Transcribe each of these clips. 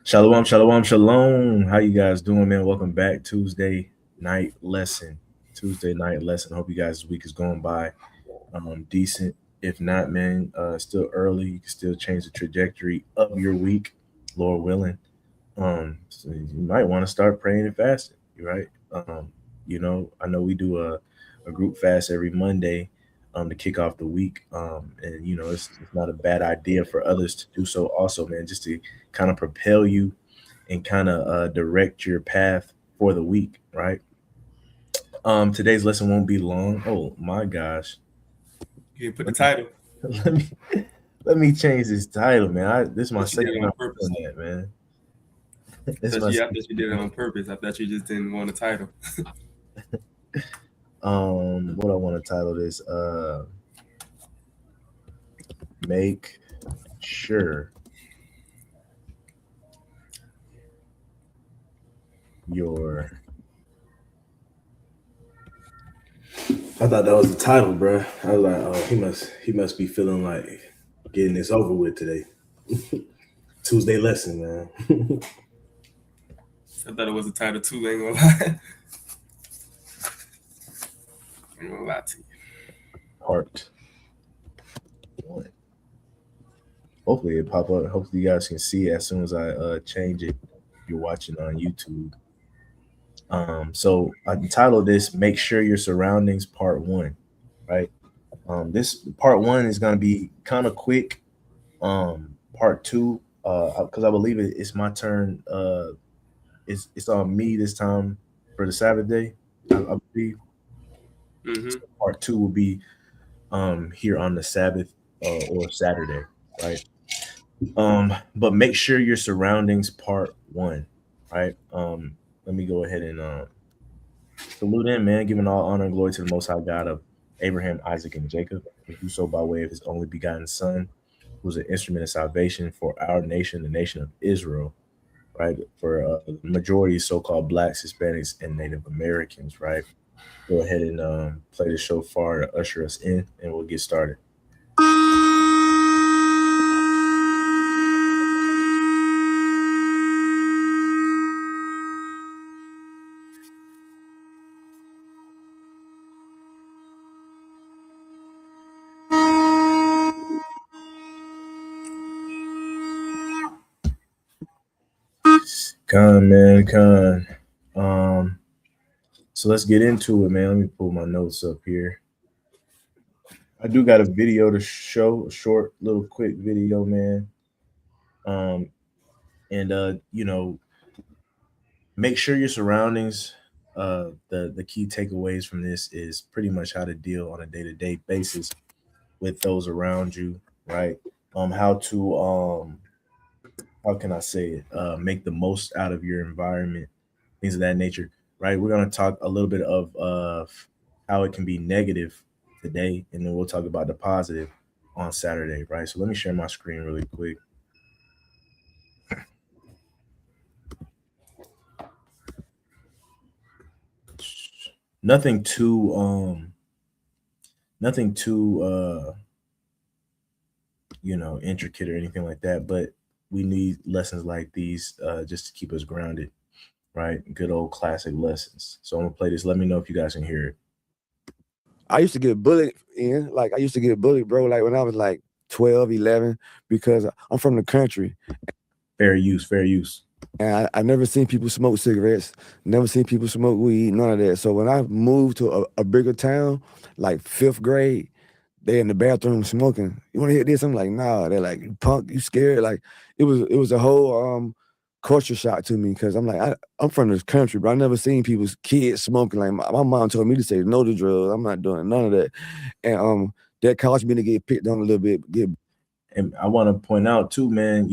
Shalom, shalom, shalom. How you guys doing, man? Welcome back. Night lesson. Tuesday night lesson. Hope you guys' week is going by decent. If not, man, still early. You can still change the trajectory of your week, Lord willing. So you might want to start praying and fasting. Right? I know we do a group fast every Monday, to kick off the week. And it's not a bad idea for others to do so also, man, just to kind of propel you and kind of direct your path for the week, right? Today's lesson won't be long. Oh my gosh. You put the Let me title. let me, let me change this title, man. This is my That you did second it time on purpose. doing that, man. I This is thought my you, I second thought you time did it doing on purpose. I thought you just didn't want a title. what I want to title this make sure your I thought that was the title, bro. I was like, oh, he must be feeling like getting this over with today. Tuesday lesson, man. I thought it was a title too. Ain't gonna lie. Ain't gonna lie to you. Part one. Hopefully it pop up. Hopefully you guys can see it as soon as I change it. If you're watching on YouTube. So I entitled this "Make Sure Your Surroundings" Part One. Right. This part one is gonna be kind of quick. Part two, because I believe it's my turn. It's on me this time for the Sabbath day. I believe Mm-hmm. part two will be here on the Sabbath or Saturday, right? But make sure your surroundings part one, right? Let me go ahead and salute in, man, giving all honor and glory to the Most High God of Abraham, Isaac, and Jacob. We do so by way of His only begotten Son, who was an instrument of salvation for our nation, the nation of Israel, right? For the majority so-called blacks, Hispanics, and Native Americans, right? Go ahead and play the shofar to usher us in, and we'll get started. Con, man, con. Um, so let's get into it, man. Let me pull my notes up here. I do got a video to show, a short, little, quick video, man. Um, and make sure your surroundings. The key takeaways from this is pretty much how to deal on a day to day basis with those around you, right? How to how can I say it? Make the most out of your environment, things of that nature, right? We're gonna talk a little bit of how it can be negative today, and then we'll talk about the positive on Saturday, right? So let me share my screen really quick. Nothing too nothing too intricate or anything like that, but we need lessons like these just to keep us grounded, right? Good old classic lessons. So I'm gonna play this. Let me know if you guys can hear it. I used to get bullied like I used to get bullied, bro, like when I was like 12, 11, because I'm from the country Fair use, fair use. and I never seen people smoke cigarettes, never seen people smoke weed, none of that. So when I moved to a bigger town, like fifth grade, they in the bathroom smoking. You want to hit this? I'm like, nah. They're like, you punk, you scared? Like it was a whole culture shock to me because I'm like, I'm from this country, but I never seen people's kids smoking. Like my mom told me to say no to drugs. I'm not doing none of that, and that caused me to get picked on a little bit. And I want to point out too, man,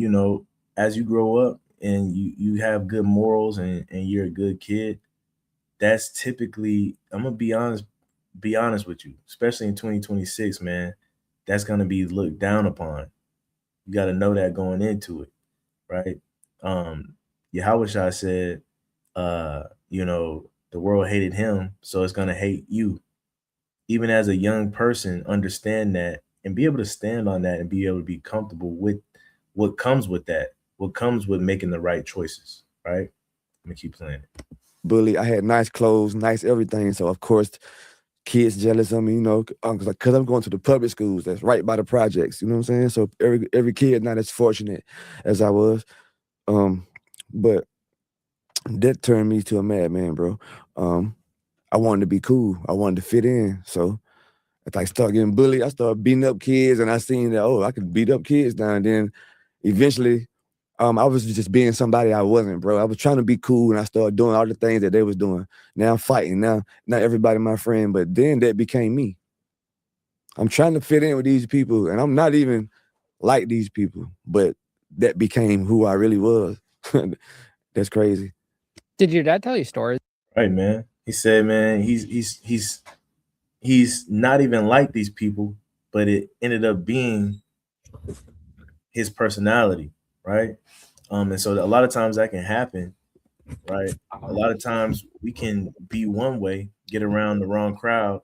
as you grow up and you have good morals and you're a good kid, that's typically, I'm gonna be honest with you, especially in 2026, man, that's gonna be looked down upon. You gotta know that going into it, right? Um Yahweh said, uh, the world hated him, so it's gonna hate you. Even as a young person, understand that and be able to stand on that and be able to be comfortable with what comes with that, what comes with making the right choices, right? Let me keep playing it. Bully. I had nice clothes, nice everything. So of course, kids jealous of me, because I'm going to the public schools that's right by the projects. You know what I'm saying? So every kid not as fortunate as I was. But that turned me to a madman, bro. I wanted to be cool. I wanted to fit in. So if I start getting bullied, I started beating up kids, and I seen that, I could beat up kids now. And then eventually, I was just being somebody I wasn't, bro. I was trying to be cool, and I started doing all the things that they was doing. Now I'm fighting. Now, not everybody my friend, but then that became me. I'm trying to fit in with these people, and I'm not even like these people, but that became who I really was. That's crazy. Did your dad tell you stories? Right, man. He said, man, he's not even like these people, but it ended up being his personality, right? And so a lot of times that can happen, right? A lot of times we can be one way, get around the wrong crowd,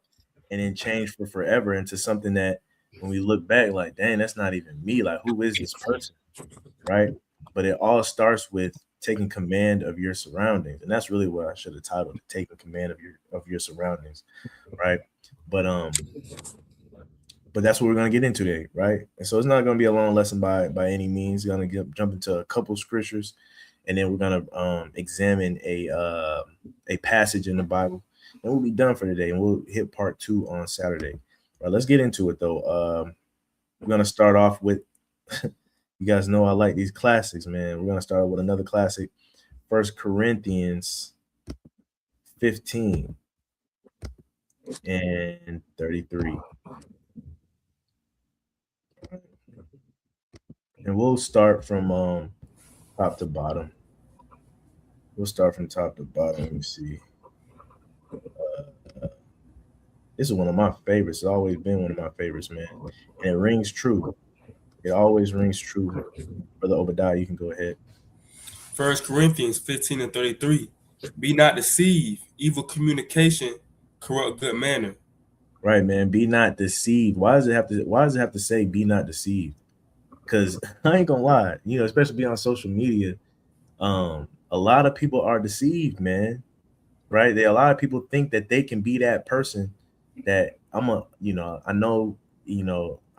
and then change for forever into something that when we look back, like, dang, that's not even me. Like, who is this person, right? But it all starts with taking command of your surroundings, and that's really what I should have titled it, taking command of your surroundings, right? But that's what we're going to get into today, right? And so it's not going to be a long lesson by any means. We're going to jump into a couple scriptures, and then we're going to examine a passage in the Bible, and we'll be done for today, and we'll hit part 2 on Saturday. All right, let's get into it, though. We're going to start off with, you guys know I like these classics, man. We're going to start with another classic, 1 Corinthians 15 and 33. And we'll start from top to bottom. We'll start from top to bottom. Let me see. This is one of my favorites. It's always been one of my favorites, man. And it rings true. It always rings true. Brother Obadiah, you can go ahead. 1 Corinthians 15 and 33. Be not deceived. Evil communication corrupt good manner. Right, man. Be not deceived. Why does it have to say be not deceived? Because I ain't gonna lie, especially on social media, a lot of people are deceived, man. Right? A lot of people think that they can be that person that I know,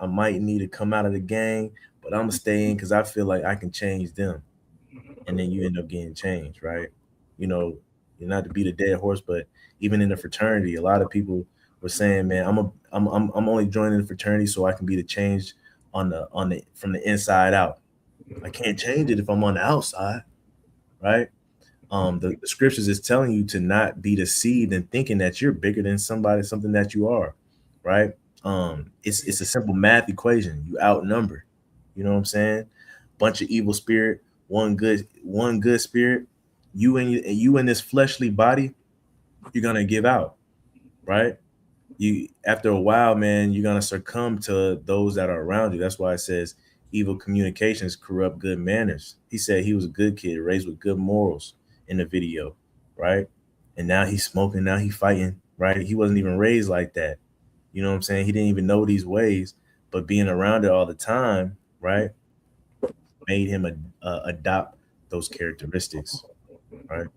I might need to come out of the gang, but I'm gonna stay in because I feel like I can change them. And then you end up getting changed, right? You're not to beat a dead horse, but even in the fraternity, a lot of people were saying, man, I'm only joining the fraternity so I can be the change from the inside out. I can't change it if I'm on the outside, right? The scriptures is telling you to not be deceived and thinking that you're bigger than something that you are, right? It's a simple math equation. You outnumber, you know what I'm saying? Bunch of evil spirit, one good spirit. You in this fleshly body, you're gonna give out, right? You after a while, man, you're gonna succumb to those that are around you. That's why it says evil communications corrupt good manners. He said he was a good kid, raised with good morals in the video, right? And now he's smoking, now he's fighting, right? He wasn't even raised like that. You know what I'm saying? He didn't even know these ways, but being around it all the time, right, made him adopt those characteristics, right?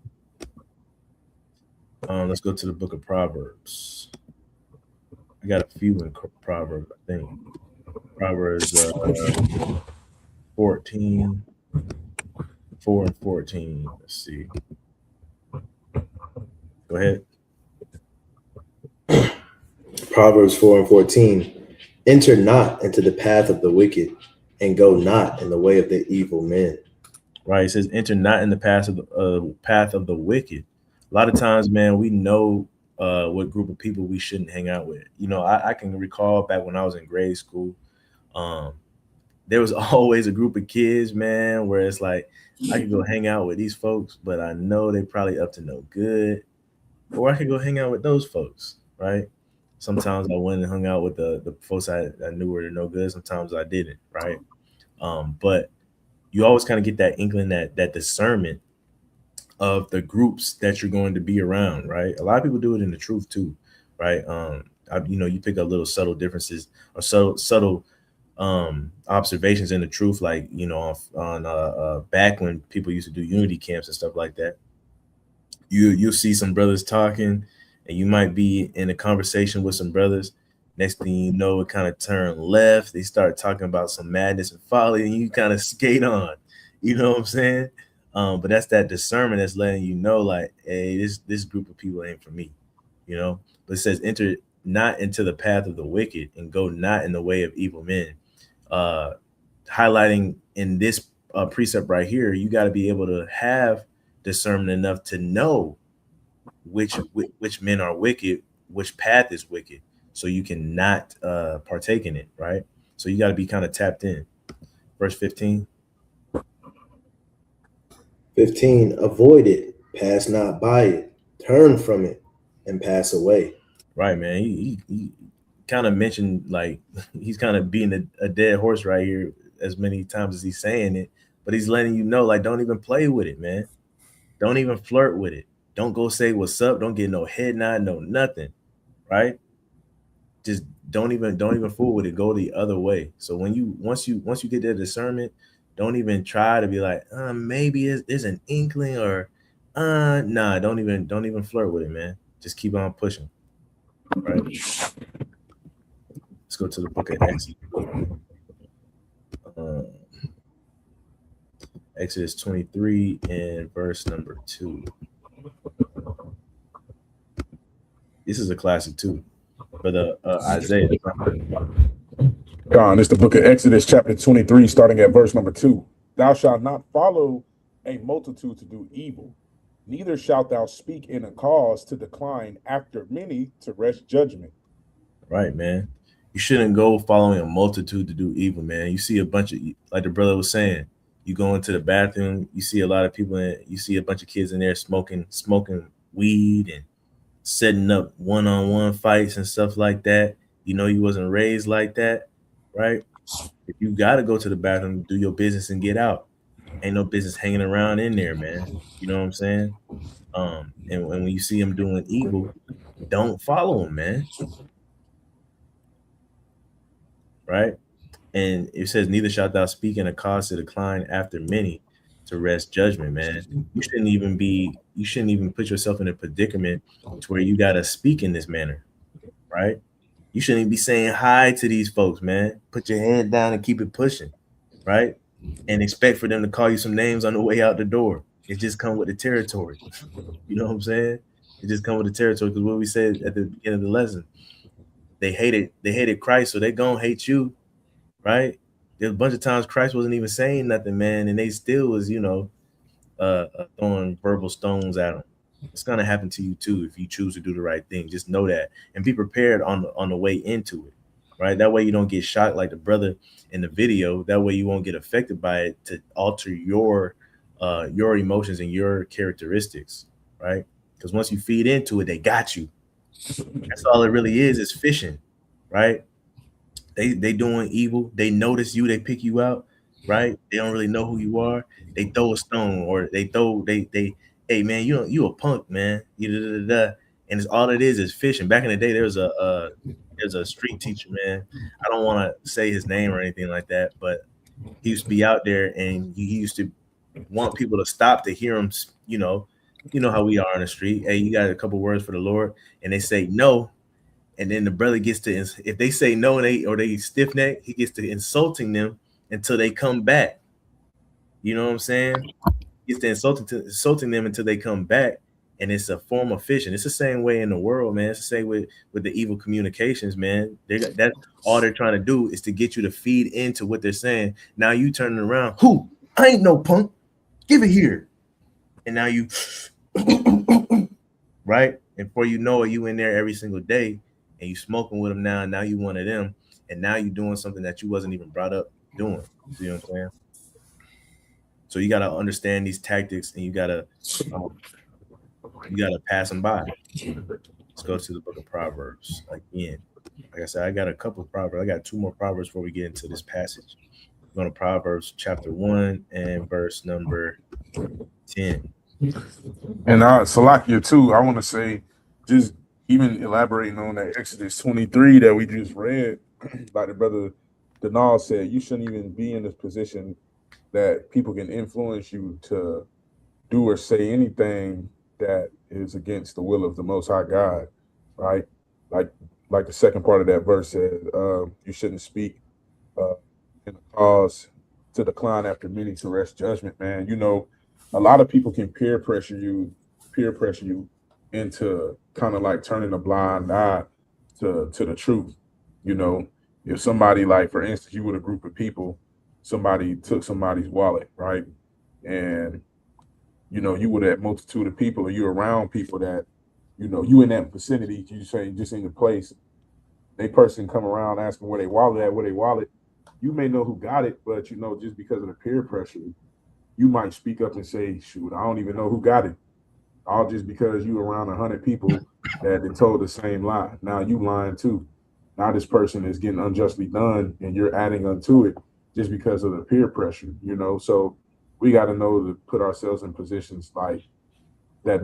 Let's go to the book of Proverbs. I got a few in Proverbs, I think. Proverbs 14, 4 and 14. Let's see. Go ahead. Proverbs 4 and 14. Enter not into the path of the wicked, and go not in the way of the evil men. Right. It says, enter not in the path of the wicked. A lot of times, man, we know what group of people we shouldn't hang out with. I can recall back when I was in grade school, there was always a group of kids, man, where it's like, I could go hang out with these folks, but I know they probably up to no good. Or I could go hang out with those folks, right? Sometimes I went and hung out with the folks I knew were no good. Sometimes I didn't, right? But you always kind of get that inkling, that discernment of the groups that you're going to be around, right? A lot of people do it in the truth too, right? You pick up little subtle differences or subtle observations in the truth, like, you know, on back when people used to do unity camps and stuff like that. You'll see some brothers talking, and you might be in a conversation with some brothers. Next thing you know, it kind of turn left. They start talking about some madness and folly, and you kind of skate on. You know what I'm saying? But that's that discernment that's letting you know, like, hey, this group of people ain't for me. You know. But it says, enter not into the path of the wicked, and go not in the way of evil men. Highlighting in this precept right here, you got to be able to have discernment enough to know which men are wicked, which path is wicked, so you can not partake in it, right? So you got to be kind of tapped in. Verse 15. 15, avoid it, pass not by it, turn from it, and pass away. Right, man. He kind of mentioned, like, he's kind of being a dead horse right here as many times as he's saying it, but he's letting you know, like, don't even play with it, man. Don't even flirt with it. Don't go say what's up. Don't get no head nod, no nothing, right? Just don't even fool with it. Go the other way. So once you get that discernment, don't even try to be like, maybe there's an inkling, or nah, don't even flirt with it, man. Just keep on pushing. Right. Let's go to the book of Exodus. Exodus 23 and verse number 2. This is a classic too. Brother Isaiah. God, it's the book of Exodus, chapter 23, starting at verse number 2. Thou shalt not follow a multitude to do evil, neither shalt thou speak in a cause to decline after many to wrest judgment. Right, man. You shouldn't go following a multitude to do evil, man. You see a bunch of, like the brother was saying, you go into the bathroom, you see a lot of people you see a bunch of kids in there smoking weed and setting up one-on-one fights and stuff like that. You know, you wasn't raised like that, right? If you got to go to the bathroom, do your business and get out. Ain't no business hanging around in there, man. You know what I'm saying? And when you see them doing evil, don't follow them, man. Right? And it says, neither shalt thou speak in a cause to decline after many to wrest judgment, man. You shouldn't even put yourself in a predicament to where you got to speak in this manner, right? You shouldn't even be saying hi to these folks, man. Put your head down and keep it pushing, right? And expect for them to call you some names on the way out the door. It just come with the territory. You know what I'm saying? It just come with the territory, because what we said at the beginning of the lesson, they hated Christ, so they gonna hate you, right? There's a bunch of times Christ wasn't even saying nothing, man, and they still was, throwing verbal stones at him. It's gonna happen to you too if you choose to do the right thing. Just know that, and be prepared on the way into it, right? That way you don't get shocked like the brother in the video. That way you won't get affected by it to alter your emotions and your characteristics, right? Because once you feed into it, they got you. That's all it really is fishing, right? They doing evil. They notice you. They pick you out, right? They don't really know who you are. They throw a stone, or they hey man, you a punk, man. And it's all it is fishing. Back in the day, there's a street teacher, man. I don't want to say his name or anything like that, but he used to be out there, and he used to want people to stop to hear him. You know how we are on the street. Hey, you got a couple words for the Lord, and they say no. And then the brother gets to, if they say no and they stiff neck, he gets to insulting them until they come back. You know what I'm saying? He gets to insulting them until they come back. And it's a form of fishing. It's the same way in the world, man. It's the same way with the evil communications, man. That's all they're trying to do, is to get you to feed into what they're saying. Now you turning around, who? I ain't no punk. Give it here. And now you, right? And before you know it, you in there every single day. And you smoking with them now, and now you one of them, and now you doing something that you wasn't even brought up doing. You know what I'm saying? So you gotta understand these tactics, and you gotta pass them by. Let's go to the book of Proverbs again. Like I said, I got a couple of Proverbs. I got 2 more Proverbs before we get into this passage. We're going to Proverbs chapter 1 and verse number 10. And Salakia too, I want to say, just even elaborating on that Exodus 23 that we just read by the brother Denal said you shouldn't even be in this position that people can influence you to do or say anything that is against the will of the Most High God, right? Like the second part of that verse said, you shouldn't speak in a cause to decline after many to rest judgment, man. You know, a lot of people can peer pressure you into kind of like turning a blind eye to the truth. You know, if somebody, like for instance, you with a group of people, somebody took somebody's wallet, right? And you know, you with that multitude of people, or you around people that, you know, you in that vicinity, you say just in your place, they person come around asking where they wallet, you may know who got it, but you know, just because of the peer pressure, you might speak up and say, shoot, I don't even know who got it. All just because you around 100 people that they told the same lie. Now you lying too. Now this person is getting unjustly done and you're adding unto it just because of the peer pressure, you know? So we got to know to put ourselves in positions like that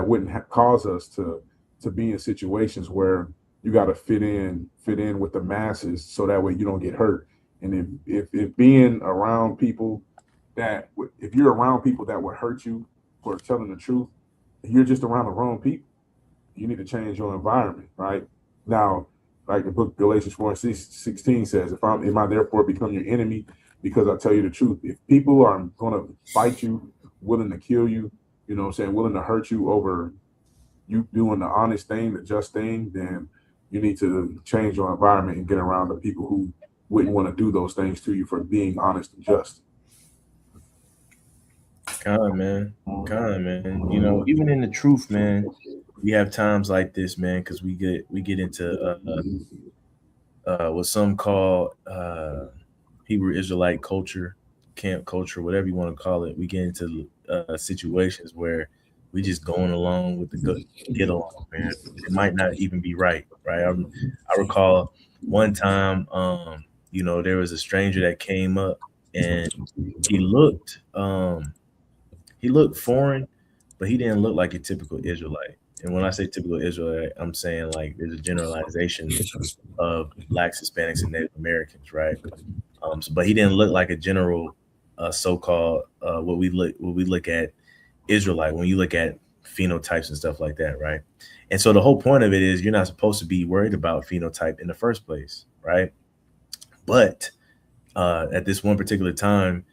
wouldn't cause us to be in situations where you got to fit in with the masses so that way you don't get hurt. And if being around people if you're around people that would hurt you for telling the truth, you're just around the wrong people. You need to change your environment, right? Now, like the book Galatians 4:16 says, am I therefore become your enemy because I tell you the truth? If people are going to fight you, willing to kill you, you know what I'm saying, willing to hurt you over you doing the honest thing, the just thing, then you need to change your environment and get around the people who wouldn't want to do those things to you for being honest and just. Con, man. You know, even in the truth, man, we have times like this, man, because we get into what some call Hebrew Israelite culture, camp culture, whatever you want to call it. We get into situations where we just going along with the get along, man. It might not even be right. I recall one time, you know, there was a stranger that came up and he looked foreign, but he didn't look like a typical Israelite. And when I say typical Israelite, I'm saying like there's a generalization of Blacks, Hispanics, and Native Americans, right? But he didn't look like a general so-called what we look at Israelite when you look at phenotypes and stuff like that, right? And so the whole point of it is you're not supposed to be worried about phenotype in the first place, right? But at this one particular time,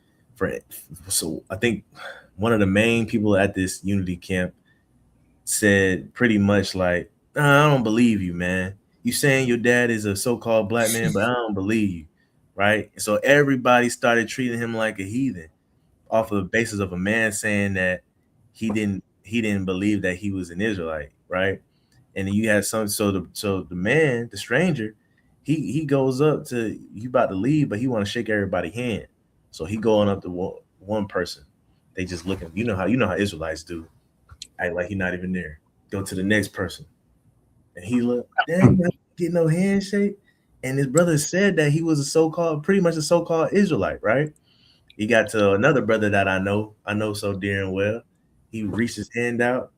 so I think one of the main people at this unity camp said pretty much like, I don't believe you, man. You saying your dad is a so-called black man, but I don't believe you, right? So everybody started treating him like a heathen off of the basis of a man saying that he didn't believe that he was an Israelite, right? And then you had so the man, the stranger, he goes up to you about to leave, but he want to shake everybody's hand. So he going up to one person. They just looking. You know how Israelites do. Act like he not even there. Go to the next person, and he look. Damn, get no handshake. And his brother said that he was pretty much a so-called Israelite, right? He got to another brother that I know so dear and well. He reached his hand out,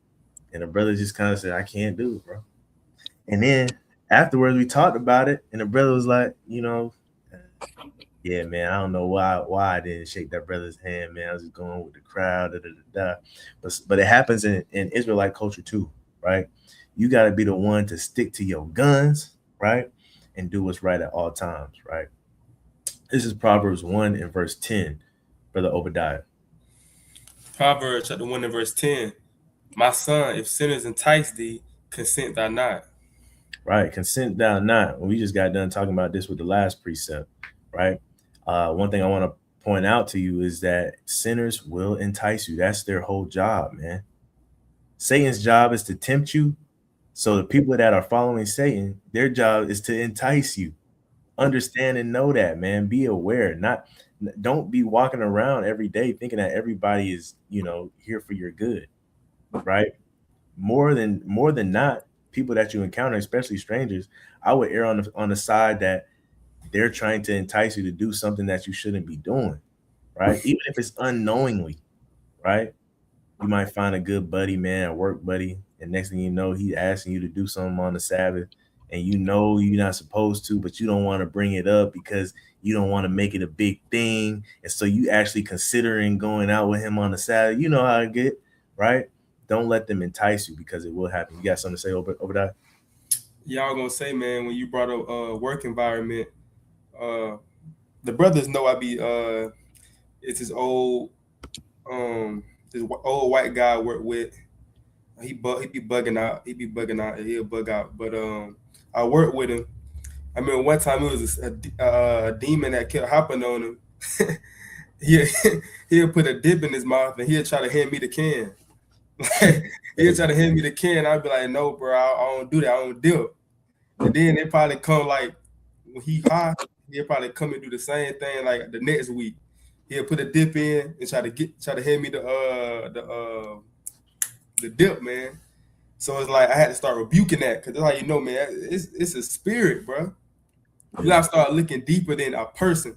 and the brother just kind of said, "I can't do it, bro." And then afterwards, we talked about it, and the brother was like, you know, yeah, man, I don't know why I didn't shake that brother's hand, man. I was just going with the crowd, But it happens in Israelite culture too, right? You got to be the one to stick to your guns, right, and do what's right at all times, right? This is Proverbs 1 and verse 10, Brother Obadiah. Proverbs chapter 1 and verse 10. My son, if sinners entice thee, consent thou not. Right, consent thou not. We just got done talking about this with the last precept, right? One thing I want to point out to you is that sinners will entice you. That's their whole job, man. Satan's job is to tempt you. So the people that are following Satan, their job is to entice you. Understand and know that, man. Be aware. Don't be walking around every day thinking that everybody is, you know, here for your good, right? More than not, people that you encounter, especially strangers, I would err on the side that they're trying to entice you to do something that you shouldn't be doing, right? Even if it's unknowingly, right? You might find a good buddy, man, a work buddy, and next thing you know, he's asking you to do something on the Sabbath, and you know you're not supposed to, but you don't want to bring it up because you don't want to make it a big thing, and so you actually considering going out with him on the Saturday. You know how I get, right? Don't let them entice you because it will happen. You got something to say over that? Yeah, I was gonna say, man, when you brought up work environment, the brothers know I be it's this old white guy I work with. He be bugging out. He'll bug out. But I work with him. I remember one time it was a demon that kept hopping on him. He'll put a dip in his mouth and he'll try to hand me the can. He'll try to hand me the can. I'll be like, no, bro, I don't do that. I don't dip. And then they probably come like when he high, he'll probably come and do the same thing like the next week. He'll put a dip in and try to hand me the dip, man. So it's like I had to start rebuking that because that's how you know, man. It's a spirit, bro. You gotta start looking deeper than a person.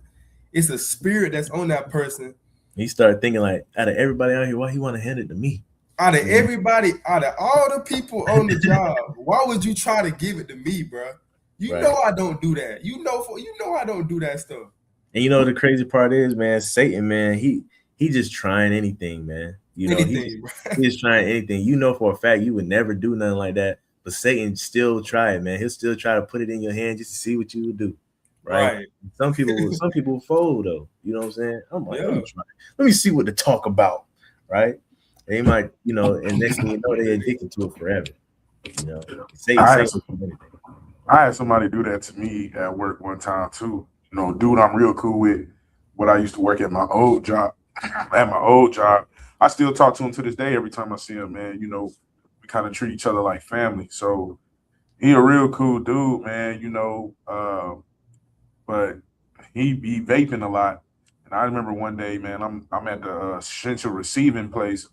It's a spirit that's on that person. He started thinking like, out of everybody out here, why he want to hand it to me? Out of everybody, out of all the people on the job, why would you try to give it to me, bro? You Right. know I don't do that. You know I don't do that stuff. And you know the crazy part is, man, Satan, man, he just trying anything, man. You know, Anything, bro. he's trying anything. You know for a fact you would never do nothing like that, but Satan still try it, man. He'll still try to put it in your hand just to see what you would do. Right. Some people fold though. You know what I'm saying? I'm like, Yeah. let me see what to talk about. Right. They might, you know, and next thing you know, they're addicted to it forever. You know, Satan anything. I had somebody do that to me at work one time too. You know, dude, I'm real cool with. When I used to work at my old job, I still talk to him to this day. Every time I see him, man, you know, we kind of treat each other like family. So he a real cool dude, man. You know, but he be vaping a lot. And I remember one day, man, I'm at the central receiving place.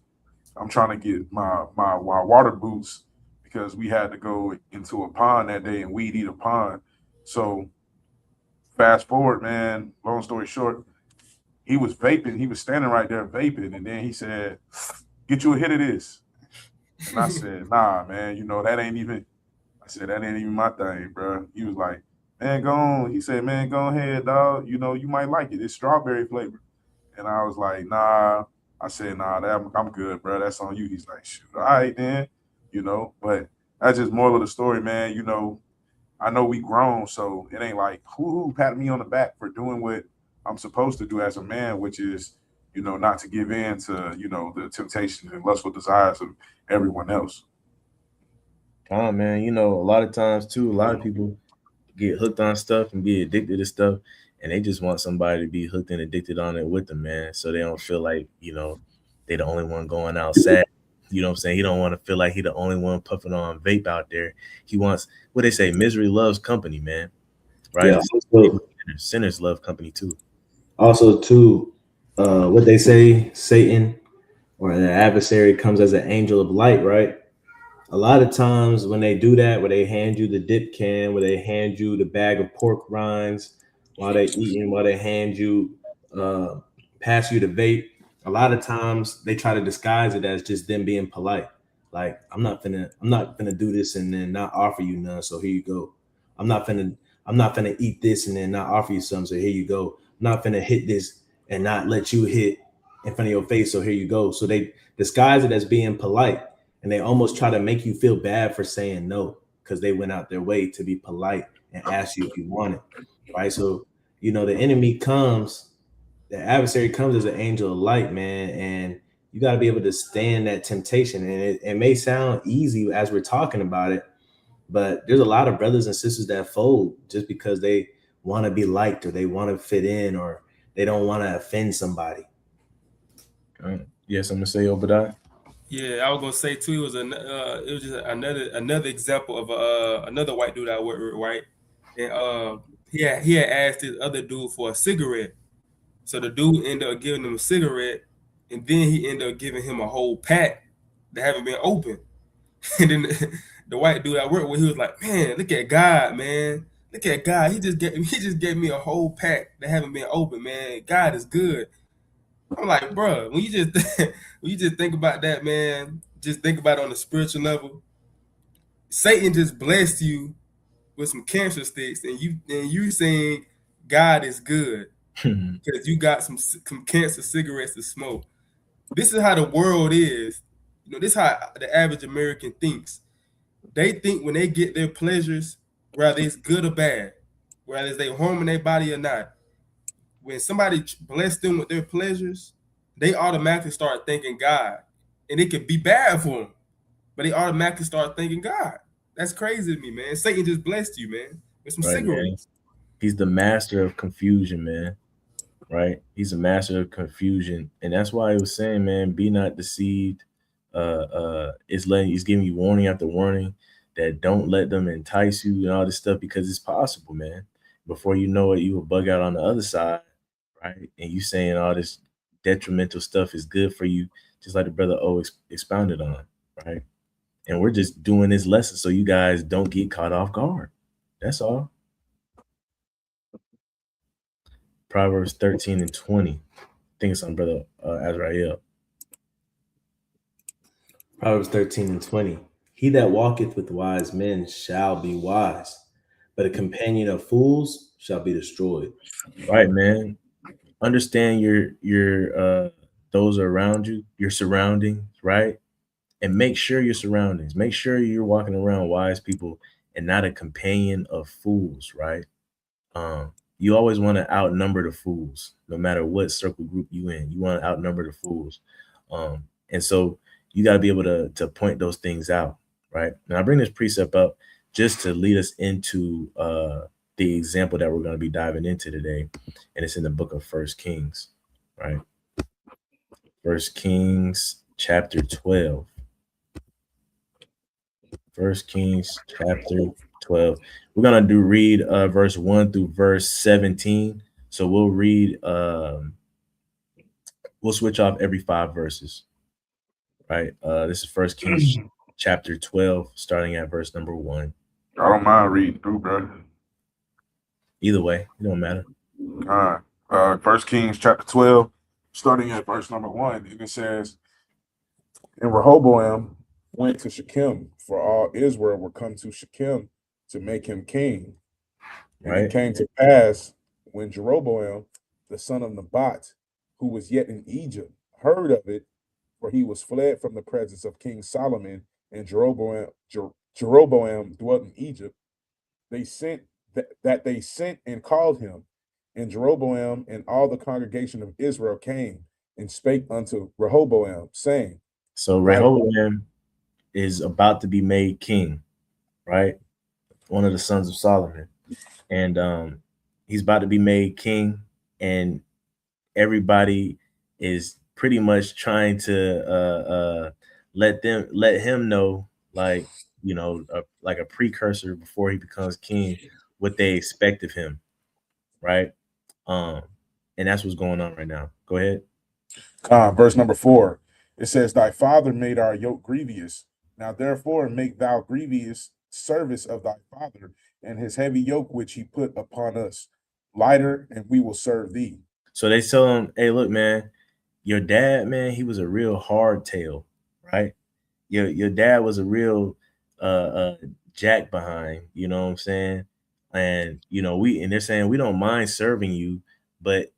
I'm trying to get my water boots because we had to go into a pond that day and weed eat a pond. So fast forward, man, long story short, he was vaping. He was standing right there vaping. And then he said, get you a hit of this. And I said, nah, man, you know, that ain't even my thing, bro. He was like, man, go on. He said, man, go ahead, dog. You know, you might like it. It's strawberry flavor. And I was like, nah. I said, nah, I'm good, bro. That's on you. He's like, shoot, all right, then. You know, but that's just moral of the story, man. You know, I know we grown, so it ain't like who patted me on the back for doing what I'm supposed to do as a man, which is, you know, not to give in to, you know, the temptations and lustful desires of everyone else. Man, you know, a lot of times too, a lot of people get hooked on stuff and be addicted to stuff, and they just want somebody to be hooked and addicted on it with them, man. So they don't feel like, you know, they the only one going outside. You know what I'm saying? He don't want to feel like he the only one puffing on vape out there. He wants, what they say, misery loves company, man. Right? Yeah, also, sinners love company too. Also, too, what they say, Satan or the adversary comes as an angel of light, right? A lot of times when they do that, where they hand you the dip can, where they hand you the bag of pork rinds while they eating, while they hand you, pass you the vape, a lot of times they try to disguise it as just them being polite. Like, I'm not gonna do this and then not offer you none. So here you go. I'm not gonna eat this and then not offer you some. So here you go. I'm not gonna hit this and not let you hit in front of your face. So here you go. So they disguise it as being polite. And they almost try to make you feel bad for saying no because they went out their way to be polite and ask you if you want it, right? So, you know, the adversary comes as an angel of light, man, and you got to be able to stand that temptation. And it may sound easy as we're talking about it, but there's a lot of brothers and sisters that fold just because they want to be liked or they want to fit in or they don't want to offend somebody. Yes, I'm gonna say Obadiah. Yeah, I was gonna say too. It was just another example of another white dude I worked with, right? And he had asked this other dude for a cigarette, so the dude ended up giving him a cigarette, and then he ended up giving him a whole pack that haven't been opened. And then the white dude I worked with, he was like, "Man, look at God, man. Look at God. He just gave me a whole pack that haven't been opened, man. God is good." I'm like, bro, when you just think about that, man, just think about it on a spiritual level. Satan just blessed you with some cancer sticks, and you saying God is good because you got some cancer cigarettes to smoke. This is how the world is. This is how the average American thinks. They think when they get their pleasures, whether it's good or bad, whether they harming their body or not, when somebody bless them with their pleasures, they automatically start thinking God. And it could be bad for them, but they automatically start thinking God. That's crazy to me, man. Satan just blessed you, man, with some Right, man. cigarettes. He's the master of confusion, man. Right? He's a master of confusion. And that's why he was saying, man, be not deceived. He's giving you warning after warning that don't let them entice you and all this stuff, because it's possible, man. Before you know it, you will bug out on the other side, right? And you saying all this detrimental stuff is good for you, just like the brother O expounded on, right? And we're just doing this lesson so you guys don't get caught off guard. That's all. Proverbs 13 and 20. I think it's on brother Azrael. Proverbs 13 and 20. He that walketh with wise men shall be wise, but a companion of fools shall be destroyed. Right, man. Understand your those around you, your surroundings, right? And make sure your surroundings. Make sure you're walking around wise people and not a companion of fools, right? You always want to outnumber the fools, no matter what circle group you in. You want to outnumber the fools. And so you got to be able to point those things out, right? And I bring this precept up just to lead us into the example that we're going to be diving into today. And it's in the book of 1 Kings, right? 1 Kings chapter 12. 1 Kings chapter 12. We're going to read verse 1 through verse 17. So we'll read, we'll switch off every 5 verses, right? This is 1 Kings chapter 12, starting at verse number 1. I don't mind reading through, bro. Either way, it don't matter. All right. 1 Kings chapter 12, starting at verse number 1, and it says, and Rehoboam went to Shechem, for all Israel were come to Shechem to make him king. And Right. it came to pass, when Jeroboam, the son of Nebat, who was yet in Egypt, heard of it, for he was fled from the presence of King Solomon, and Jeroboam dwelt in Egypt, they sent they sent and called him. And Jeroboam and all the congregation of Israel came and spake unto Rehoboam, saying, So Rehoboam is about to be made king, right? One of the sons of Solomon. And he's about to be made king, and everybody is pretty much trying to let him know, like, like a precursor before he becomes king, what they expect of him, right? And that's what's going on right now. Go ahead. Verse number 4, it says, thy father made our yoke grievous. Now therefore make thou grievous service of thy father, and his heavy yoke which he put upon us lighter, and we will serve thee. So they tell him, hey, look, man, your dad, man, he was a real hardtail, right? Your dad was a real jack behind, you know what I'm saying? And they're saying, we don't mind serving you, but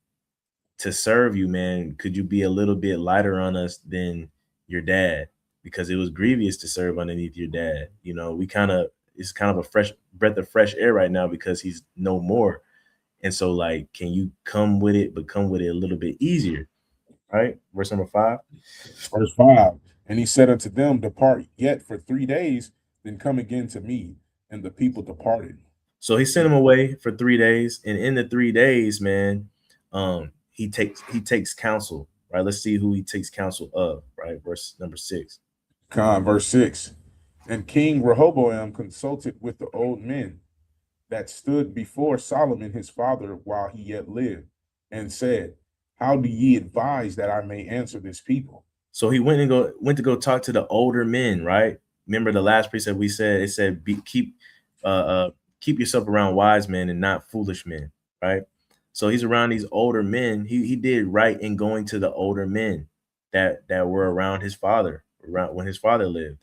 to serve you, man, could you be a little bit lighter on us than your dad? Because it was grievous to serve underneath your dad. It's kind of a fresh breath of fresh air right now because he's no more. And so, like, can you come with it, but come with it a little bit easier? Right? Verse number 5. Verse 5, and he said unto them, depart yet for 3 days, then come again to me. And the people departed. So he sent him away for 3 days. And in the 3 days, man, he takes counsel, right? Let's see who he takes counsel of, right? Verse number 6. Verse 6, and King Rehoboam consulted with the old men that stood before Solomon his father while he yet lived, and said, how do ye advise that I may answer this people? So he went to go talk to the older men, right? Remember the last precept we said, it said keep yourself around wise men and not foolish men, right? So he's around these older men. He did right in going to the older men that were around his father, around when his father lived,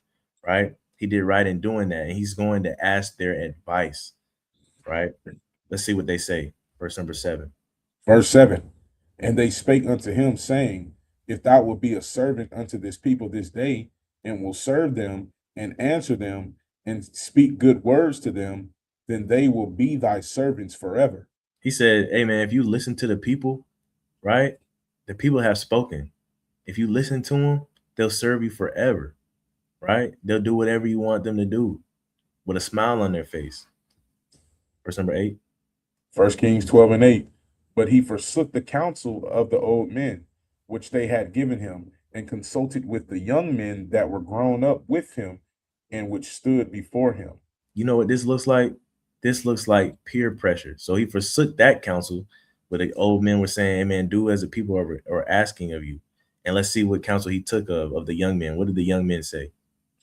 right? He did right in doing that, and he's going to ask their advice. right? Let's see what they say. Verse number 7. Verse 7. And they spake unto him, saying, If thou wilt be a servant unto this people this day, and will serve them, and answer them, and speak good words to them, then they will be thy servants forever. He said, hey, man, if you listen to the people, right, the people have spoken. If you listen to them, they'll serve you forever, right? They'll do whatever you want them to do with a smile on their face. Verse number 8. 1 Kings 12:8. But he forsook the counsel of the old men, which they had given him, and consulted with the young men that were grown up with him, and which stood before him. You know what this looks like? This looks like peer pressure. So he forsook that counsel, where the old men were saying, hey, man, do as the people are asking of you. And let's see what counsel he took of the young men. What did the young men say?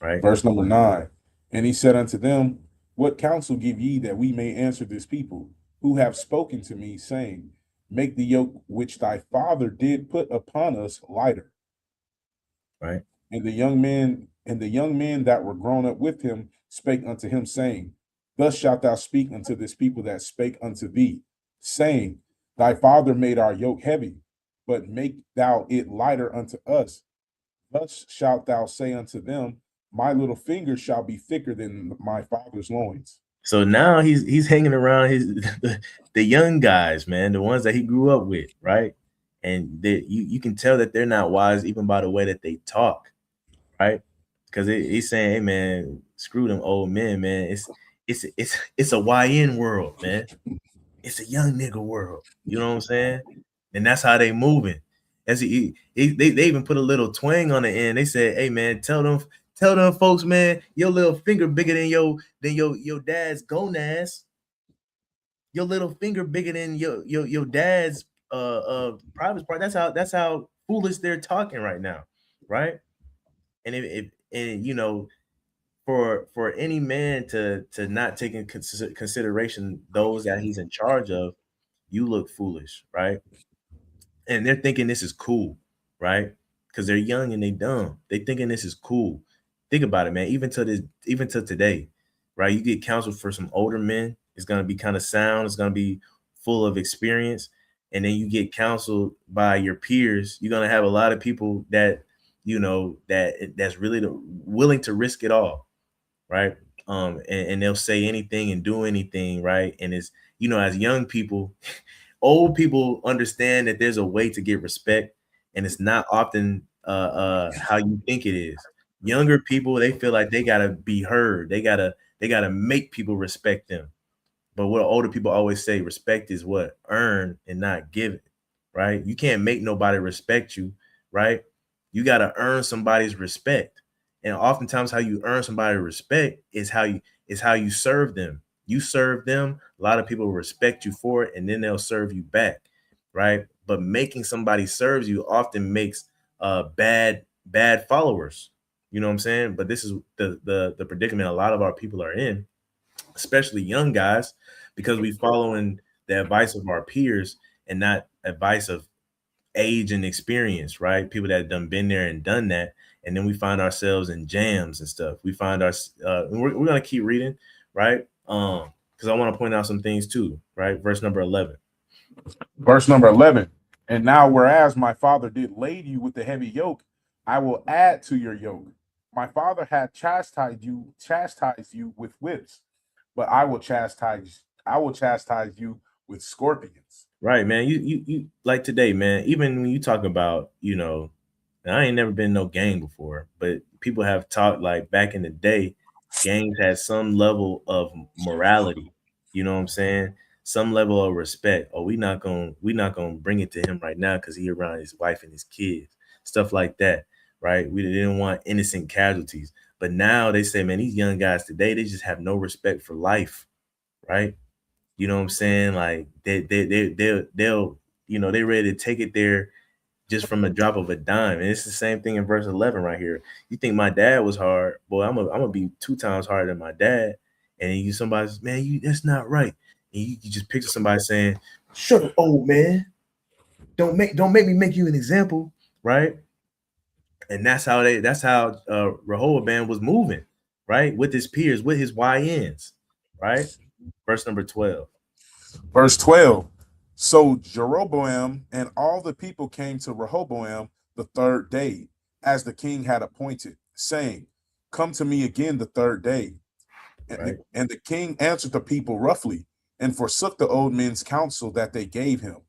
Right? Verse number 9. And he said unto them, What counsel give ye that we may answer this people, who have spoken to me, saying, Make the yoke which thy father did put upon us lighter. Right. And the young men that were grown up with him spake unto him, saying, Thus shalt thou speak unto this people that spake unto thee, saying, Thy father made our yoke heavy, but make thou it lighter unto us. Thus shalt thou say unto them, My little finger shall be thicker than my father's loins. So now he's hanging around the young guys, man, the ones that he grew up with, right? And you can tell that they're not wise even by the way that they talk, right? Because he's saying, hey, man, screw them old men, man. It's a YN world, man. It's a young nigga world. You know what I'm saying? And that's how they moving. As they even put a little twang on the end. They said, hey, man, tell them folks, man, your little finger bigger than your dad's gonads. Your little finger bigger than your dad's private part. That's how foolish they're talking right now, right? And and you know, for any man to not take in consideration those that he's in charge of, you look foolish, right? And they're thinking this is cool, right? Because they're young and they dumb. They thinking this is cool. Think about it, man. Even to today, right? You get counsel for some older men. It's gonna be kind of sound. It's gonna be full of experience. And then you get counseled by your peers. You're gonna have a lot of people that that's really willing to risk it all, right? And they'll say anything and do anything, right? And it's as young people, old people understand that there's a way to get respect, and it's not often how you think it is. Younger people, they feel like they gotta be heard. They gotta make people respect them. But what older people always say, respect is what? Earned and not given, right? You can't make nobody respect you, right? You gotta earn somebody's respect. And oftentimes how you earn somebody's respect is how you serve them. You serve them, a lot of people respect you for it, and then they'll serve you back, right? But making somebody serves you often makes bad followers. You know what I'm saying? But this is the predicament a lot of our people are in, especially young guys, because we following the advice of our peers and not advice of age and experience, right? People that done been there and done that. And then we find ourselves in jams and stuff. We find we're going to keep reading, right? Because I want to point out some things too, right? Verse number 11. Verse number 11. And now, whereas my father did lade you with the heavy yoke, I will add to your yoke. My father had chastised you with whips, but I will chastise you with scorpions. Right, man. You like today, man. Even when you talk about, I ain't never been no gang before, but people have talked like back in the day, gangs had some level of morality. You know what I'm saying? Some level of respect. Oh, we not gonna bring it to him right now because he around his wife and his kids, stuff like that, right? We didn't want innocent casualties, but now they say, man, these young guys today, they just have no respect for life, right? You know what I'm saying? Like they'll they ready to take it there just from a drop of a dime. And it's the same thing in verse 11 right here. You think my dad was hard? Boy, I'm gonna be 2 times harder than my dad. And somebody's, man, that's not right. And you just picture somebody saying, "Shut up, old man. Don't make me make you an example," right? And that's how Rehoboam was moving, right? With his peers, with his YNs, right? Verse number 12. Verse 12. So Jeroboam and all the people came to Rehoboam the third day, as the king had appointed, saying, come to me again the third day. Right. And the king answered the people roughly, and forsook the old men's counsel that they gave him,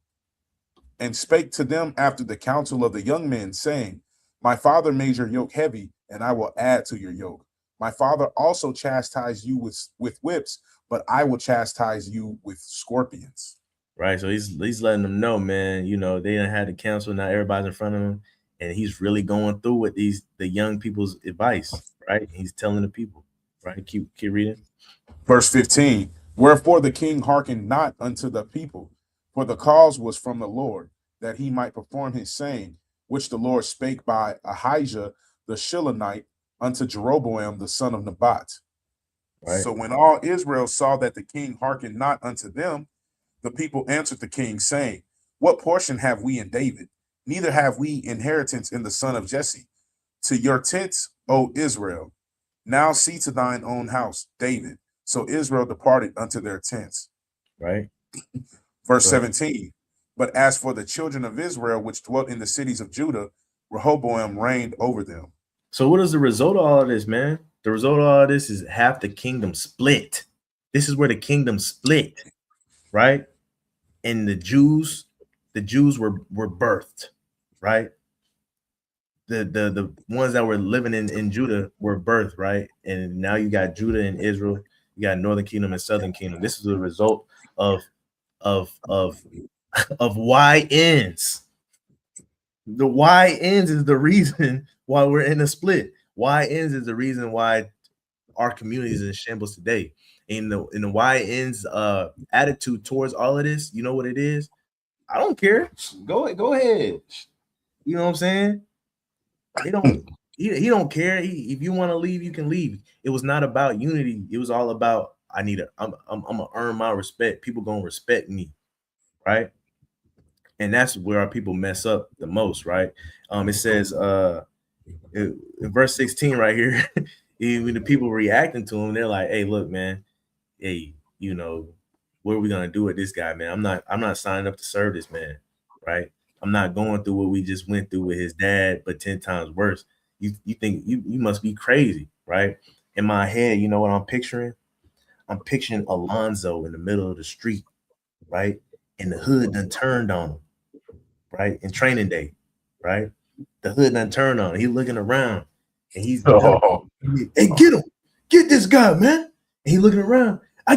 and spake to them after the counsel of the young men, saying, my father made your yoke heavy, and I will add to your yoke. My father also chastised you with whips, but I will chastise you with scorpions. Right. So he's letting them know, man, you know, they done had the counsel, now everybody's in front of him, and he's really going through with the young people's advice, right? He's telling the people, right? Keep reading. Verse 15. Wherefore the king hearkened not unto the people, for the cause was from the Lord, that he might perform his saying, which the Lord spake by Ahijah the Shilonite unto Jeroboam the son of Nebat. Right. So when all Israel saw that the king hearkened not unto them, the people answered the king, saying, what portion have we in David? Neither have we inheritance in the son of Jesse. To your tents, O Israel. Now see to thine own house, David. So Israel departed unto their tents. Right. Verse 17. But as for the children of Israel, which dwelt in the cities of Judah, Rehoboam reigned over them. So what is the result of all of this, man? The result of all of this is half the kingdom split. This is where the kingdom split, right? And the Jews were birthed, right? The ones that were living in Judah were birthed, right? And now you got Judah and Israel, you got Northern Kingdom and Southern Kingdom. This is the result of Y ends. The Y ends is the reason why we're in a split. Y ends is the reason why our community is in shambles today. In the Y ends attitude towards all of this, you know what it is? I don't care. Go ahead. You know what I'm saying? He don't care. If you want to leave, you can leave. It was not about unity. It was all about I'm gonna earn my respect. People gonna respect me, right? And that's where our people mess up the most, right? It says in verse 16 right here, when the people reacting to him, they're like, hey, look, man, hey, you know, what are we gonna do with this guy, man? I'm not signing up to serve this man, right? I'm not going through what we just went through with his dad, but 10 times worse. You think you must be crazy, right? In my head, you know what I'm picturing? I'm picturing Alonzo in the middle of the street, right? And the hood done turned on him, right? In training day, right? The hood done turned on him. He's looking around and he's hey, get this guy, man. And he looking around. I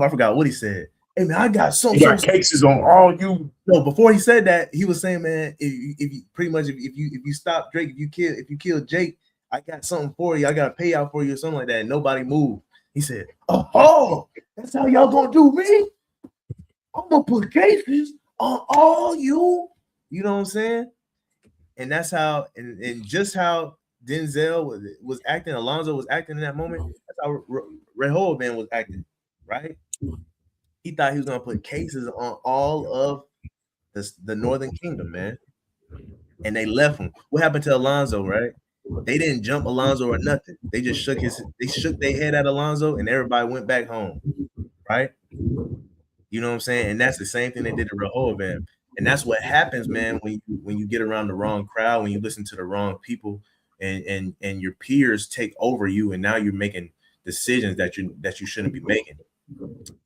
forgot what he said. Hey man, I got You got cases on all you. No, before he said that, he was saying, man, if you pretty much if you stop Drake, if you kill Jake, I got something for you. I got a payout for you or something like that. And nobody moved. He said, oh, that's how y'all gonna do me? I'm gonna put cases on all you. You know what I'm saying? And that's how, and just how Denzel was acting, Alonzo was acting in that moment. That's how Rehoboam was acting, right? He thought he was gonna put cases on all of the Northern Kingdom, man. And they left him. What happened to Alonzo, right? They didn't jump Alonzo or nothing. They just shook their head at Alonzo and everybody went back home, right? You know what I'm saying? And that's the same thing they did to Rehoboam. And that's what happens, man, when you get around the wrong crowd, when you listen to the wrong people, and your peers take over you, and now you're making decisions that you shouldn't be making.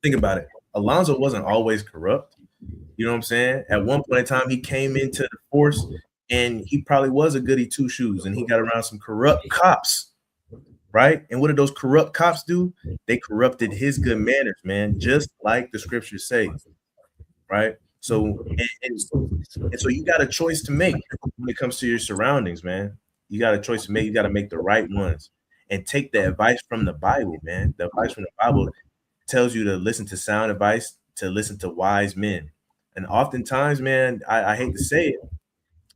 Think about it. Alonzo wasn't always corrupt. You know what I'm saying? At one point in time, he came into the force and he probably was a goody two shoes, and he got around some corrupt cops, right? And what did those corrupt cops do? They corrupted his good manners, man, just like the scriptures say, right? So, and so you got a choice to make when it comes to your surroundings, man. You got a choice to make. You got to make the right ones and take the advice from the Bible, man. The advice from the Bible tells you to listen to sound advice, to listen to wise men. And oftentimes, man, I hate to say it,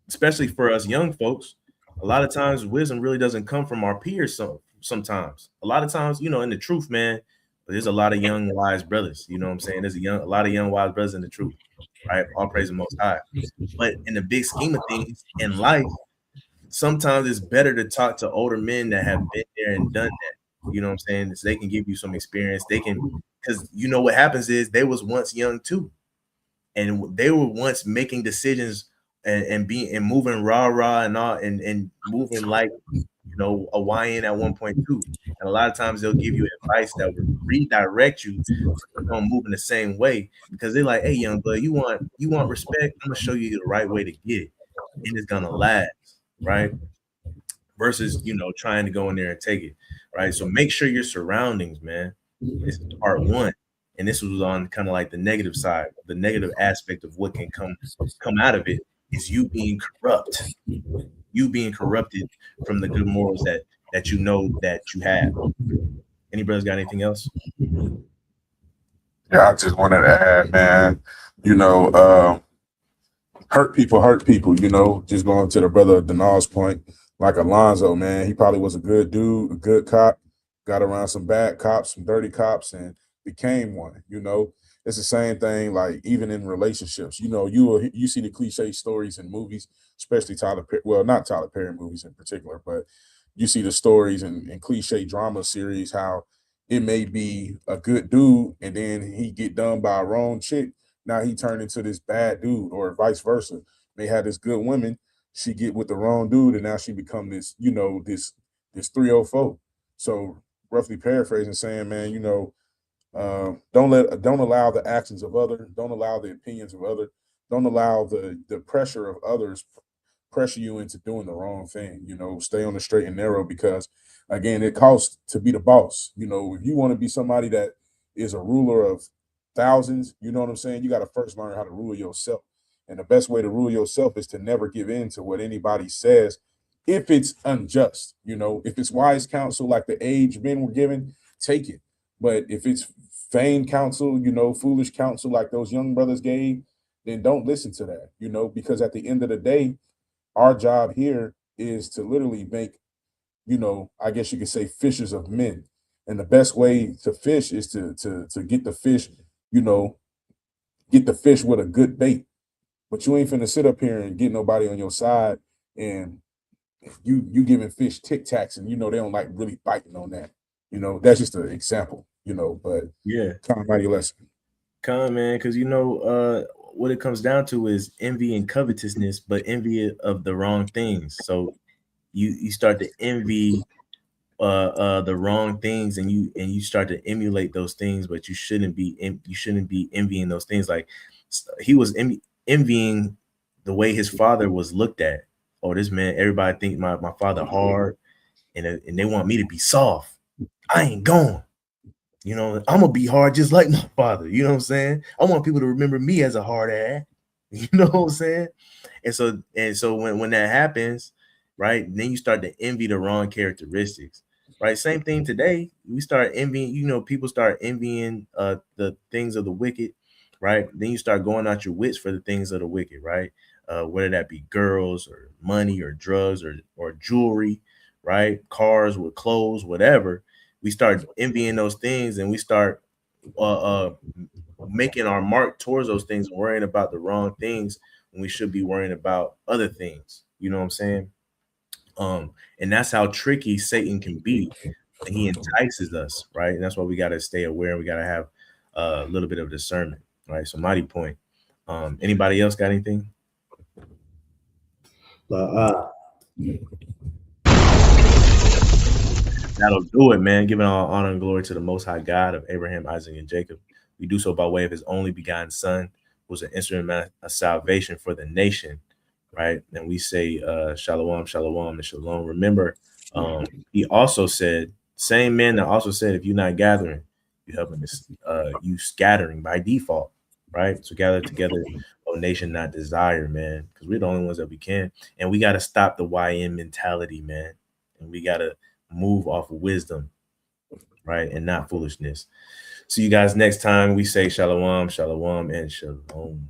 especially for us young folks, a lot of times wisdom really doesn't come from our peers. Sometimes, a lot of times, you know, in the truth, man, there's a lot of young wise brothers. You know what I'm saying? There's a lot of young wise brothers in the truth, right? All praise the Most High. But in the big scheme of things in life, sometimes it's better to talk to older men that have been there and done that. You know what I'm saying? So they can give you some experience. They can because you know what happens is they was once young too, and they were once making decisions and being and moving rah and all and moving like a YN at 1.2. And a lot of times they'll give you advice that will redirect you on moving the same way because they're like, hey, young blood, you want respect? I'm gonna show you the right way to get it, and it's gonna last, right? Versus trying to go in there and take it, right? So make sure your surroundings, man. This is part one, and this was on kind of like the negative side, the negative aspect of what can come out of it is you being corrupt, you being corrupted from the good morals that that you have. Any brothers got anything else? Yeah, I just wanted to add, man, hurt people, just going to the brother Denal's point, like Alonzo, man, he probably was a good dude, a good cop, got around some bad cops, some dirty cops, and became one, It's the same thing, like even in relationships, you see the cliche stories in movies, especially not Tyler Perry movies in particular, but you see the stories in cliche drama series, how it may be a good dude and then he get done by a wrong chick. Now he turned into this bad dude, or vice versa. They had this good woman, she get with the wrong dude, and now she become this, this 304. So roughly paraphrasing, saying, man, don't allow the actions of others, don't allow the opinions of others, don't allow the pressure of others pressure you into doing the wrong thing. Stay on the straight and narrow, because again, it costs to be the boss. If you want to be somebody that is a ruler of thousands, you know what I'm saying? You got to first learn how to rule yourself. And the best way to rule yourself is to never give in to what anybody says if it's unjust. If it's wise counsel like the aged men were given, take it. But if it's vain counsel, foolish counsel like those young brothers gave, then don't listen to that, because at the end of the day, our job here is to literally make, I guess you could say, fishers of men. And the best way to fish is to get the fish, get the fish with a good bait. But you ain't finna sit up here and get nobody on your side and you giving fish Tic Tacs and they don't like really biting on that. That's just an example, but Yeah. Mighty lesson. Come, man, because what it comes down to is envy and covetousness, but envy of the wrong things. So you start to envy the wrong things, and you start to emulate those things, but you shouldn't be envying those things. Like he was envying the way his father was looked at. Oh, this man, everybody think my father hard, and they want me to be soft. I ain't going. I'm gonna be hard just like my father. You know what I'm saying? I want people to remember me as a hard ass. You know what I'm saying? And so when that happens, right, then you start to envy the wrong characteristics. Right? Same thing today. We start envying, people start envying the things of the wicked, right? Then you start going out your wits for the things of the wicked, right? Whether that be girls or money or drugs or jewelry, right? Cars with clothes, whatever. We start envying those things, and we start making our mark towards those things, worrying about the wrong things when we should be worrying about other things. You know what I'm saying? And that's how tricky Satan can be. He entices us, right? And that's why we got to stay aware. We got to have a little bit of discernment, right? So mighty point. Anybody else got anything? That'll do it, man. Giving all honor and glory to the Most High God of Abraham, Isaac, and Jacob. We do so by way of his only begotten son, who was an instrument of salvation for the nation, right? And we say shalom, shalom, and shalom. Remember, he also said, same man that also said, if you're not gathering, you're helping this, you scattering by default, right? So gather together, O nation, not desire, man, because we're the only ones that we can. And we got to stop the YN mentality, man. And we got to move off of wisdom, right? And not foolishness. See you guys next time. We say shalom, shalom, and shalom.